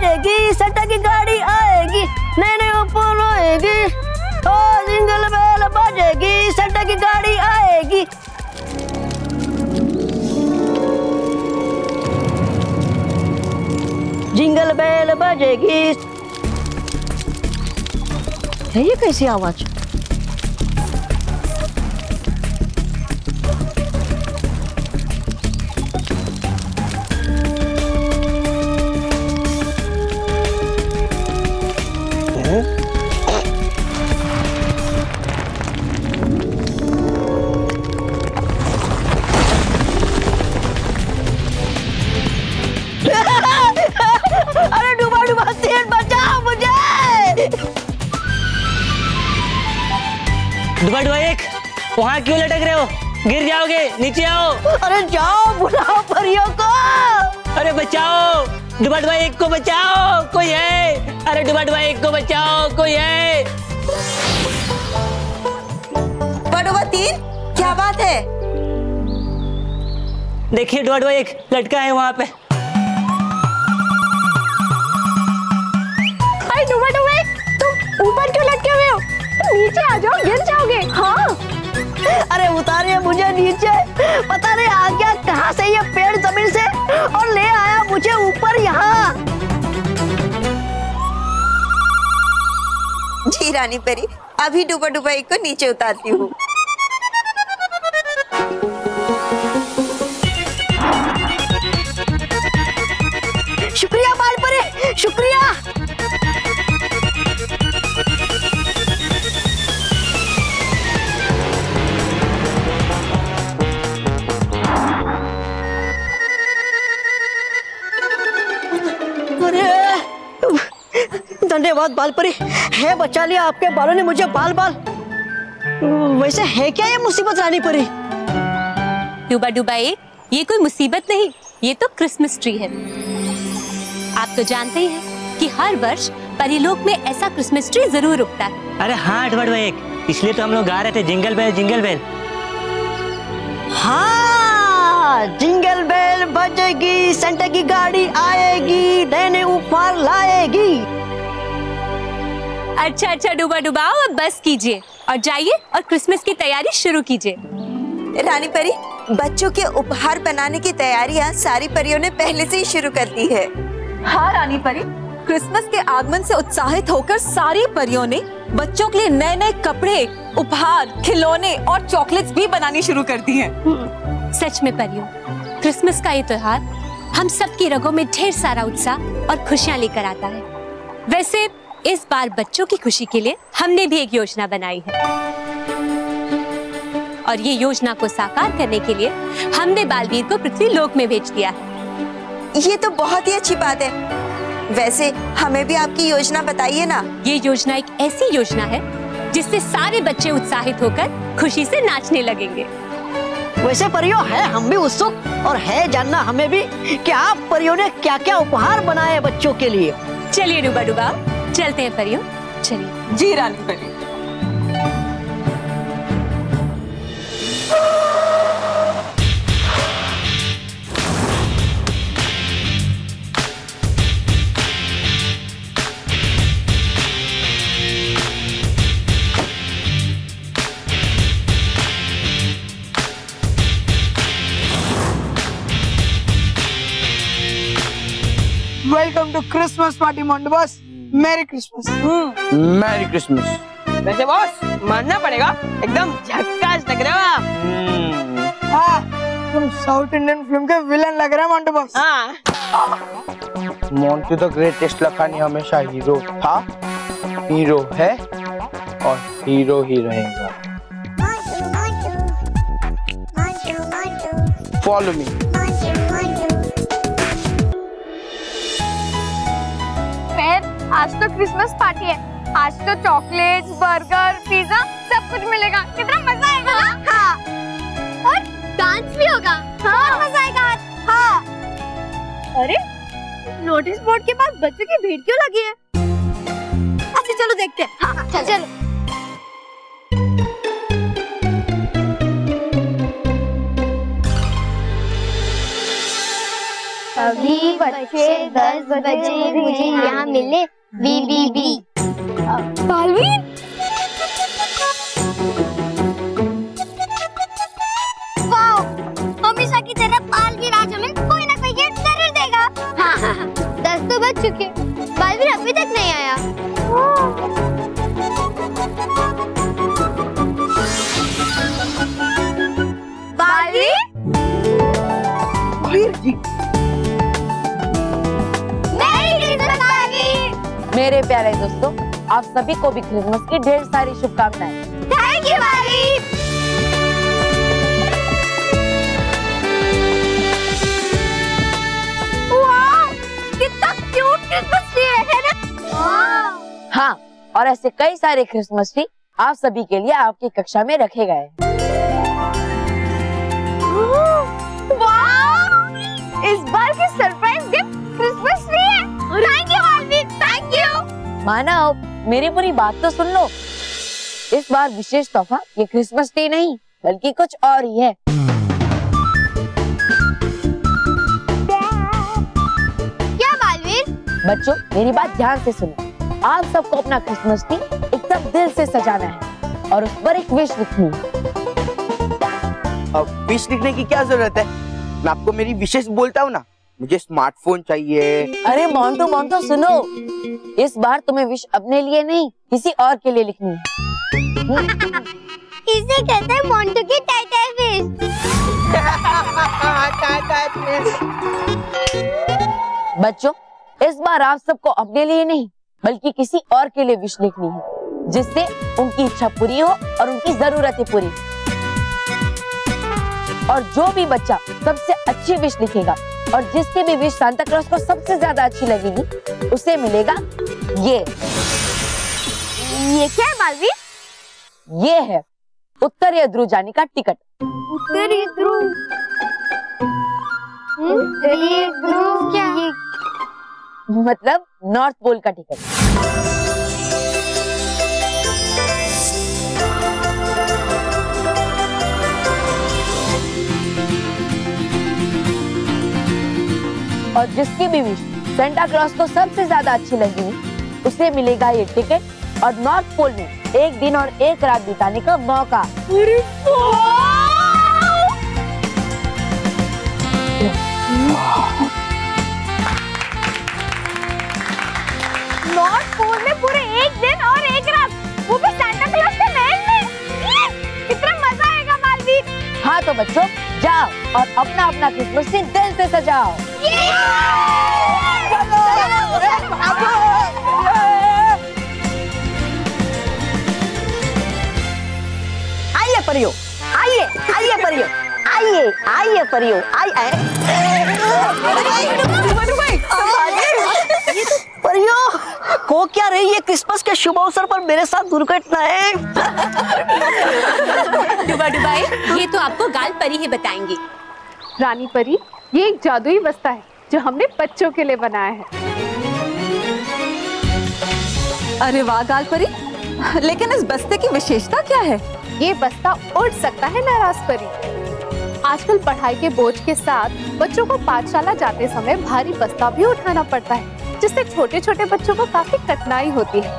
बजेगी, सट्टा की गाड़ी आएगी, नए नए ऊपर आएगी, ओ जिंगल बेल बजेगी, सट्टा की गाड़ी आएगी। जिंगल बेल बजेगी। है ये कैसी आवाज? अरे डूबा डूबा सेठ बचाओ मुझे। डूबा डूबा एक, वहाँ क्यों लटक रहे हो? गिर जाओगे, नीचे आओ। अरे जाओ, बुलाओ परियों को। अरे बचाओ, डूबा डूबा एक को बचाओ, कोई है? अरे डूबा डूबा एक को बचाओ, कोई है? डूबा डूबा तीन, क्या बात है? देखिए डूबा डूबा एक लटका है वहाँ पे। डूबा डूबा एक, तुम ऊपर क्यों लटके हुए हो? नीचे आ जाओ, गिर जाओगे। हाँ अरे उतारिए मुझे नीचे। पता नहीं आ गया कहाँ से ये पेड़ जमीन से और ले आया मुझे ऊपर यहाँ। जी रानी परी, अभी डूबा डूबा एक को नीचे उतारती हूँ। शुक्रिया बाल परी, शुक्रिया। धन्यवाद बाल परी, है बचा लिया आपके बालों ने मुझे। बाल बाल वैसे है क्या ये मुसीबत रानी परी? डूबा डूबा एक, ये कोई मुसीबत नहीं, ये तो क्रिसमस ट्री है। आप तो जानते ही हैं कि हर वर्ष परीलोक में ऐसा क्रिसमस ट्री जरूर उगता है। अरे हाँ डूबा डूबा एक, इसलिए तो हम लोग गा रहे थे जिंगल बेल जिंगल बेल। हाँ, जिंगल बेल बजेगी, सेंटा की गाड़ी आएगी, नए नए उपहार लाएगी। अच्छा अच्छा डूबा डूबा, अब बस कीजिए और जाइए और क्रिसमस की तैयारी शुरू कीजिए। रानी परी, बच्चों के उपहार बनाने की तैयारियां सारी परियों ने पहले से ही शुरू कर दी है। हाँ रानी परी, क्रिसमस के आगमन से उत्साहित होकर सारी परियों ने बच्चों के लिए नए नए कपड़े, उपहार, खिलौने और चॉकलेट्स भी बनानी शुरू कर दी हैं। सच में परियों, क्रिसमस का ये त्योहार हम सबकी रगों में ढेर सारा उत्साह और खुशियाँ लेकर आता है। वैसे इस बार बच्चों की खुशी के लिए हमने भी एक योजना बनाई है और ये योजना को साकार करने के लिए हमने बालवीर को पृथ्वी लोक में भेज दिया है। ये तो बहुत ही अच्छी बात है। वैसे हमें भी आपकी योजना बताइए ना। ये योजना एक ऐसी योजना है जिससे सारे बच्चे उत्साहित होकर खुशी से नाचने लगेंगे। वैसे परियों है हम भी उत्सुक और है जानना हमें भी कि आप परियों ने क्या क्या उपहार बनाए बच्चों के लिए। चलिए डूबा डूबा, चलते हैं परियों, चलिए। जी रानी परी। वेलकम टू क्रिसमस पार्टी मोंडो boss. Merry Christmas. Merry Christmas. वैसे बॉस मानना पड़ेगा, एकदम झक्कास लग रहे हो आप। हाँ, तुम साउथ इंडियन फिल्म के विलन लग रहे हैं मोंटो बॉस। हाँ। मोंटू द ग्रेटेस्ट लखानी हमेशा हीरो था, हीरो है और हीरो ही रहेगा। Follow me. आज तो क्रिसमस पार्टी है, आज तो चॉकलेट्स, बर्गर, पिज्जा सब कुछ मिलेगा। कितना मजा आएगा ना? हाँ। और डांस भी होगा। हाँ। और मजा आएगा आज। हाँ। अरे नोटिस बोर्ड के पास बच्चों की भीड़ क्यों लगी है? अच्छा चलो देखते हैं। हाँ, चलो। सभी बच्चे 10 बजे मुझे यहाँ मिले। बी। बालवीर, वाओ, हमेशा की तरह बालवीर आज हमें कोई ना कोई गिफ्ट जरूर देगा। हाँ, 10 तो बज चुके, बालवीर अभी तक नहीं आया। बालवीर जी, मेरे प्यारे दोस्तों, आप सभी को भी क्रिसमस की ढेर सारी शुभकामनाएं। Thank you Baalveer. वाह, कितना क्यूट क्रिसमस ट्री है ना? हाँ, और ऐसे कई सारे क्रिसमस ट्री आप सभी के लिए आपकी कक्षा में रखे गए। इस बार की सरप्राइज गिफ्ट क्रिसमस ट्री है। Thank you Baalveer, thank you. Manav, मेरी पूरी बात तो सुन लो। इस बार विशेष तोहफा ये क्रिसमस ट्री नहीं, बल्कि कुछ और ही है। क्या बालवीर? बच्चों, मेरी बात ध्यान से सुनो। आप सबको अपना क्रिसमस ट्री एकदम दिल से सजाना है और उस पर एक विश लिखनी है। अब विश लिखने की क्या जरूरत है? मैं आपको मेरी विशेष बोलता हूँ ना। मुझे स्मार्टफोन चाहिए। अरे मोंटू सुनो, इस बार तुम्हें विश अपने लिए नहीं, किसी और के लिए लिखनी है। इसे कहते हैं मोंटू की टाइटाई विश। बच्चों, इस बार आप सबको अपने लिए नहीं, बल्कि किसी और के लिए विश लिखनी है, जिससे उनकी इच्छा पूरी हो और उनकी जरूरतें पूरी। और जो भी बच्चा सबसे अच्छी विश लिखेगा और जिसकी भी विश सांता क्लॉज को सबसे ज्यादा अच्छी लगेगी, उसे मिलेगा ये क्या है बालवीर? ये है उत्तरीय ध्रुव जाने का टिकट। उत्तरीय ध्रुव? उत्तरीय ध्रुव क्या है? मतलब नॉर्थ पोल का टिकट। और जिसकी भी विश सेंटा क्लॉज को सबसे ज्यादा अच्छी लगेगी, उसे मिलेगा ये टिकट और नॉर्थ पोल में 1 दिन और 1 रात बिताने का मौका। नॉर्थ पोल में पूरे 1 दिन और 1 रात, वो भी सांता क्लॉज के महल में। कितना मजा आएगा बालवीर। हाँ तो बच्चों, जाओ और अपना अपना क्रिसमस ट्री दिल से सजाओ। आइए परियो, आइए परियो, आइए परियो, परियो, को क्या रही है क्रिसमस के शुभ अवसर पर मेरे साथ दुर्घटना है। डुबाई, ये तो आपको गाल परी ही बताएंगी। रानी परी, ये एक जादुई बस्ता है जो हमने बच्चों के लिए बनाया है। अरे वाह गाल परी, लेकिन इस बस्ते की विशेषता क्या है? ये बस्ता उड़ सकता है नाराज परी। आजकल पढ़ाई के बोझ के साथ बच्चों को पाठशाला जाते समय भारी बस्ता भी उठाना पड़ता है, जिससे छोटे छोटे बच्चों को काफी कठिनाई होती है।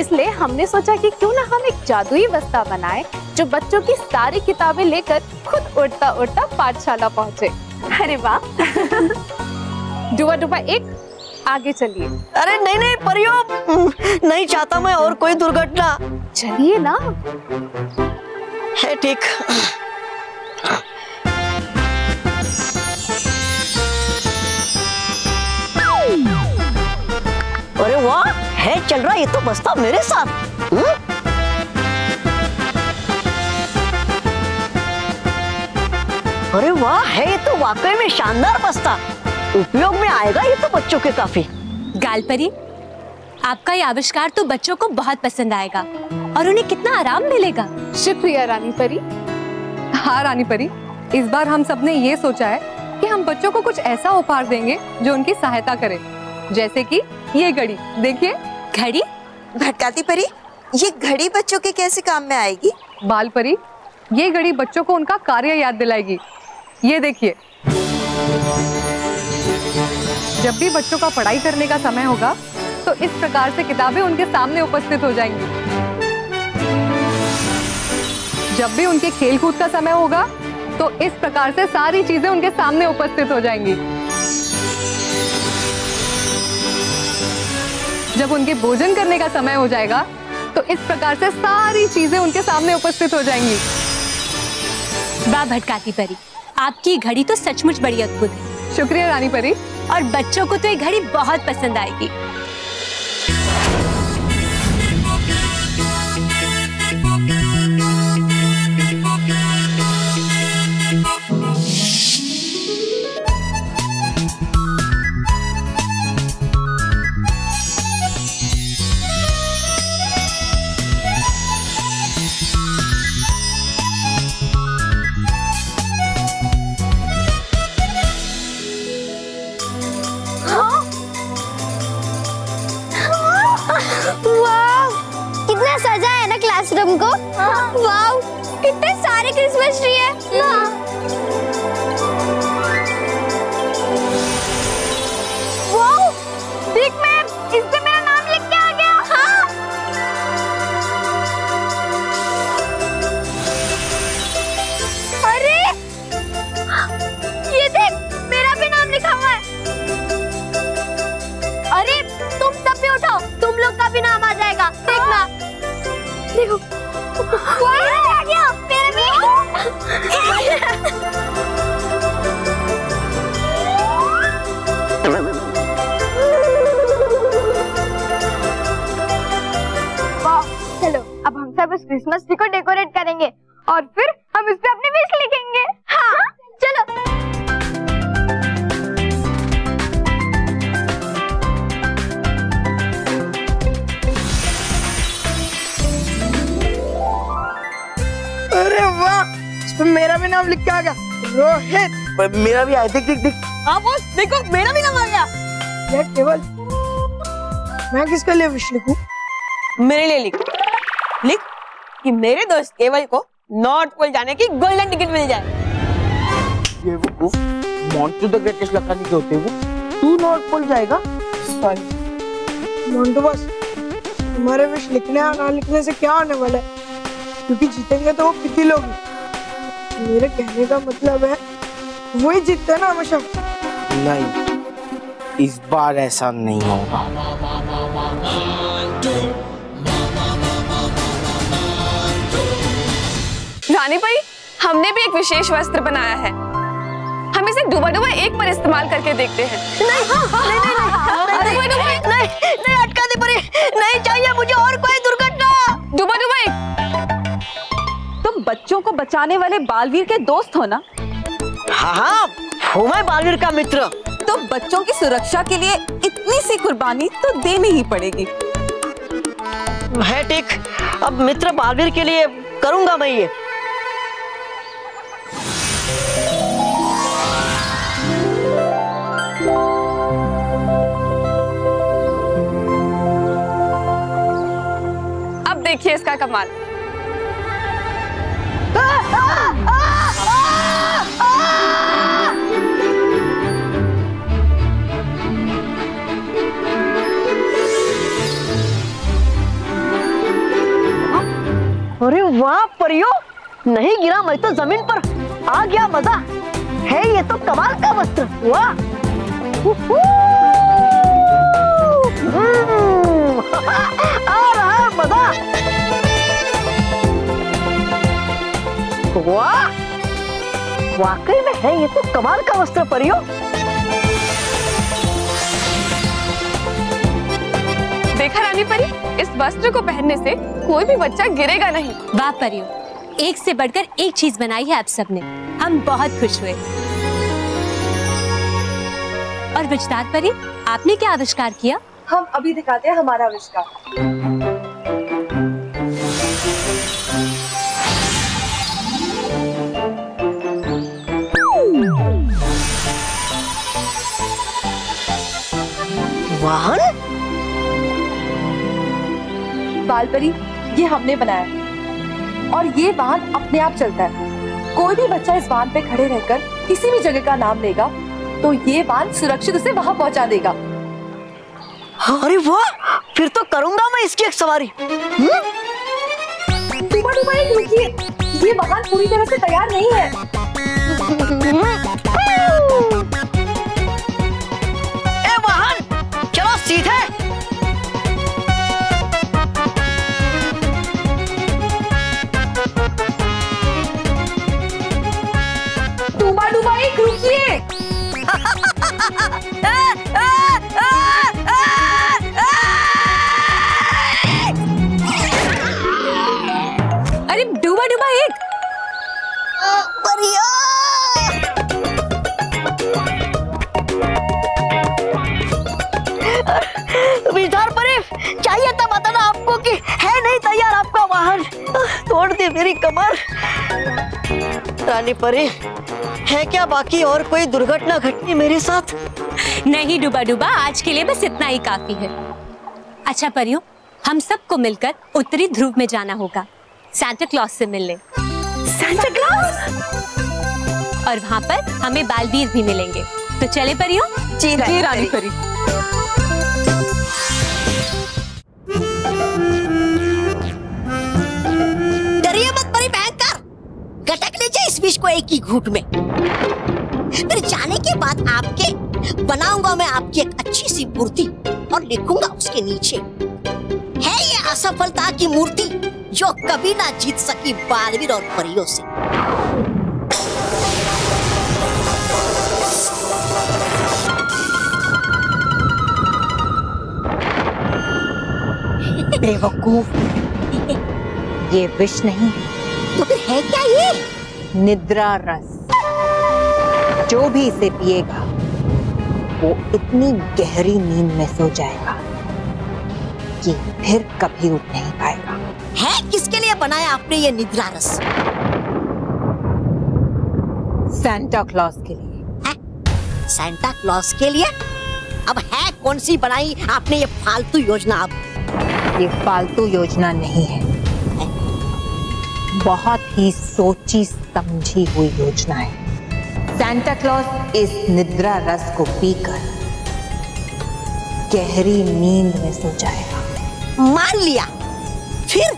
इसलिए हमने सोचा कि क्यों ना हम एक जादुई बस्ता बनाएं जो बच्चों की सारी किताबें लेकर खुद उड़ता उड़ता पाठशाला पहुँचे। अरे वाह। डुबा 1 आगे चलिए। अरे नहीं परियो, नहीं चाहता मैं और कोई दुर्घटना। चलिए ना। है ठीक। अरे वाह, है चल रहा ये तो बस्ता मेरे साथ। अरे वाह, है ये तो वाकई में शानदार बस्ता। उपयोग में आएगा ये तो बच्चों के काफी। गालपरी, आपका ये आविष्कार तो बच्चों को बहुत पसंद आएगा और उन्हें कितना आराम मिलेगा। शुक्रिया रानी परी। हाँ रानी परी, इस बार हम सबने ये सोचा है कि हम बच्चों को कुछ ऐसा उपहार देंगे जो उनकी सहायता करे, जैसे कि ये घड़ी देखिए। घड़ी? भटकाती परी, ये घड़ी बच्चों के कैसे काम में आएगी? बाल परी, ये घड़ी बच्चों को उनका कार्य याद दिलाएगी। ये देखिए। जब भी बच्चों का पढ़ाई करने का समय होगा तो इस प्रकार से किताबें उनके सामने उपस्थित हो जाएंगी। जब भी उनके खेल कूद का समय होगा तो इस प्रकार से सारी चीजें उनके सामने उपस्थित हो जाएंगी। जब उनके भोजन करने का समय हो जाएगा तो इस प्रकार से सारी चीजें उनके सामने उपस्थित हो जाएंगी। वाह भटकाती परी, आपकी घड़ी तो सचमुच बड़ी अद्भुत है। शुक्रिया रानी परी। और बच्चों को तो ये घड़ी बहुत पसंद आएगी। तुमको वाव, कितने सारे क्रिसमस ट्री है। वाव, देख मैम, इस पे मेरा नाम लिख के आ गया। हाँ। अरे ये देख, मेरा भी नाम लिखा हुआ है। अरे तुम सब भी उठाओ, तुम लोग का भी नाम आ जाएगा, देखना। देखो, आ गया, मेरा भी। वाह, चलो अब हम सब इस क्रिसमस ट्री को डेकोरेट करेंगे और फिर हम इस पे अपनी विश लिखेंगे। हाँ, चलो। अरे वाह, इस पे मेरा भी नाम लिख के आ गया, रोहित। मेरा भी आया, देख देख देख। हाँ बॉस, देखो मेरा भी नाम आ गया। यार केवल, मैं किसके लिए विश लिखूं? मेरे लिए लिख कि मेरे दोस्त केवल को नॉर्थ पोल जाने की गोल्डन टिकट मिल जाए। ये वो मोंटू द ग्रेटेस्ट लखानी के होते वो, तू नॉर्थ पोल जाएगा? मोंटू बस, तुम्हारे विश लिखने या ना लिखने से क्या होने वाला है? क्योंकि जीतेंगे तो वो कितने लोग हैं। मेरे कहने का मतलब है वही जीतते ना हमेशा। नहीं, इस बार ऐसा नहीं होगा। रानी परी, हमने भी एक विशेष वस्त्र बनाया है। हम इसे डूबा डूबा एक पर इस्तेमाल करके देखते हैं। नहीं, अटका दी परी, नहीं चाहिए मुझे और कोई दुर्घटना। डूबा डूबा एक। तुम बच्चों को बचाने वाले बालवीर के दोस्त हो ना? हाँ, हूँ मैं बालवीर का मित्र। तो बच्चों की सुरक्षा के लिए इतनी सी कुर्बानी तो देनी ही पड़ेगी। है ठीक, अब मित्र बालवीर के लिए करूंगा मैं ये। अब देखिए इसका कमाल। अरे वाह परियो, नहीं गिरा मैं तो जमीन पर, आ गया मजा है। ये तो कमाल का वस्त्र, वाह। आ रहा है मजा, वाह, वाकई में है ये तो कमाल का वस्त्र परियो। देखा रानी परी, इस वस्त्र को पहनने से कोई भी बच्चा गिरेगा नहीं। वाह परियो, एक से बढ़कर एक चीज बनाई है आप सबने, हम बहुत खुश हुए। और विजदार परी, आपने क्या आविष्कार किया? हम अभी दिखाते हैं हमारा आविष्कार। वाहन? बालपरी, ये हमने बनाया और ये वाहन अपने आप चलता है। कोई भी बच्चा इस वाहन पे खड़े रहकर किसी भी जगह का नाम लेगा तो ये बाल सुरक्षित उसे वहां पहुंचा देगा। अरे वाह, फिर तो करूंगा मैं इसकी एक सवारी। डूबा एक रुकिए, ये वाहन पूरी तरह से तैयार नहीं है। ए वाहन, चलो सीधे। डूबा एक रुकिए। अरे डूबा एक विचार परी, चाहिए था बताना आपको कि है नहीं तैयार आपका वाहन। तोड़ दी मेरी कमर। रानी परी, है क्या बाकी और कोई दुर्घटना घटनी मेरे साथ? नहीं डूबा, आज के लिए बस इतना ही काफी है। अच्छा परियों, हम सबको मिलकर उत्तरी ध्रुव में जाना होगा सांता क्लॉज से मिलने। Santa Claus? और वहाँ पर हमें बालवीर भी मिलेंगे। तो चले परियों? जी रानी परी। डरिए मत परी भयंकर, गटक लीजिए इस विष को एक ही घूंट में। फिर जाने के बाद आपके बनाऊंगा मैं आपकी एक अच्छी सी मूर्ति और लिखूंगा उसके नीचे, है ये असफलता की मूर्ति जो कभी ना जीत सकी बालवीर और परियों से। बेवकूफ, ये विष नहीं तो फिर है क्या ये? निद्रा रस। जो भी इसे पिएगा वो इतनी गहरी नींद में सो जाएगा कि फिर कभी उठ नहीं पाएगा। है किसके लिए बनाया आपने ये निद्रा रस? सांता क्लॉज के लिए। सांता क्लॉज के लिए? अब है कौन सी बनाई आपने ये फालतू योजना? अब ये फालतू योजना नहीं है, बहुत ही सोची समझी हुई योजना है। सांता क्लॉज इस निद्रा रस को पीकर गहरी नींद में सो जाएगा। मान लिया। फिर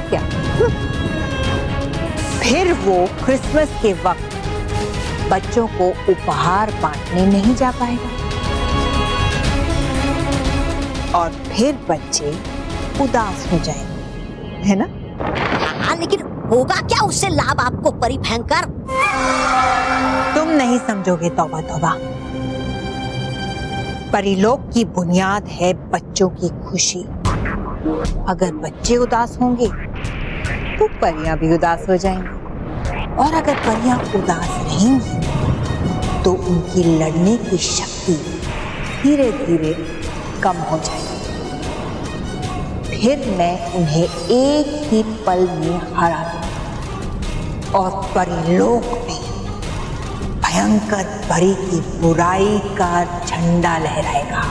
क्या? फिर वो क्रिसमस के वक्त बच्चों को उपहार बांटने नहीं जा पाएगा और फिर बच्चे उदास हो जाएंगे, है ना? हाँ, लेकिन होगा क्या उससे लाभ आपको परी भयंकर? तुम नहीं समझोगे तौबा तौबा। परिलोक की बुनियाद है बच्चों की खुशी। अगर बच्चे उदास होंगे तो परियां भी उदास हो जाएंगी, और अगर परियां उदास रहेंगी तो उनकी लड़ने की शक्ति धीरे धीरे कम हो जाएगी। फिर मैं उन्हें एक ही पल में हरा दूंगा और परिलोक में भयंकर परी की बुराई का झंडा लहराएगा।